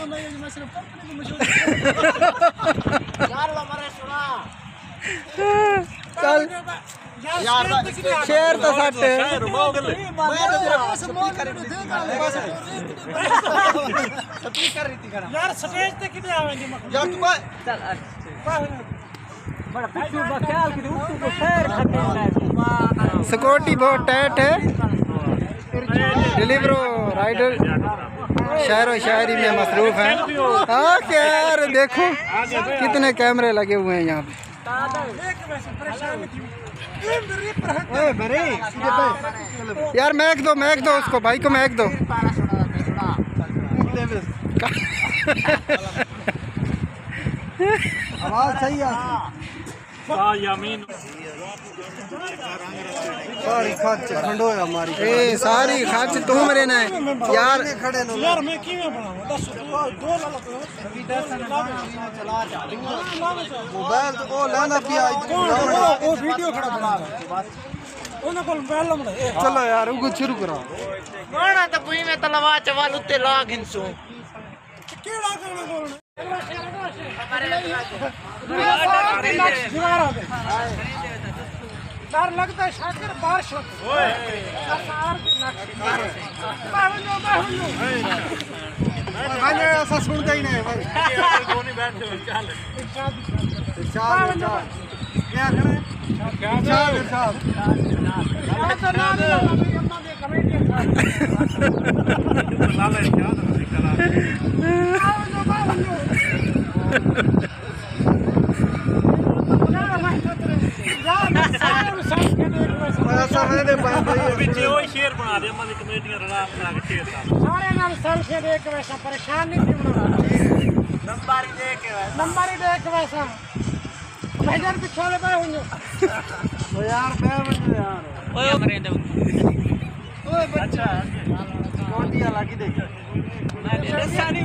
मैं सिर्फ कंपनी को मशहूर चल यार शेर तो सट यार स्टेज पे कितने आवेंगे यार तू चल बड़ा पिट्ठू बख्याल की उठू को शेर खतरनाक सिक्योरिटी बहुत टाइट है। डिलीवरो राइडर शहरों शायरी में मसरूफ हैं। हाँ यार देखो कितने कैमरे लगे हुए हैं यहाँ पे। यार महक दो उसको, भाई को महक दो। आवाज सही है। सारी खर्च खंडो है हमारी। सारी खर्च तुम मेरे ने यार खड़े नो यार मैं किਵੇਂ बनाऊं 10 2 मोबाइल तो वो लेना पिया वो वीडियो खड़ा बना उन्हें को मोबाइल लमड़ा चलो यार उनको शुरू करो। गाना तो कोई में तलवा चवाल उत्ते लाग हिंसो केड़ा करना बोलना डर लगता है शाकिर बारिश होती है ऐसा सुनता ही नहीं भाई। शेर बना दे कमेटियां रला बना के शेर सारे नाल सर से देख वैसा परेशान नहीं थी बना नंबर ही देख वैसा भजन पिछोले पे हुन ओ यार बे यार ओए करे दे ओए बच्चा कोटिया लगी देख मैं सारी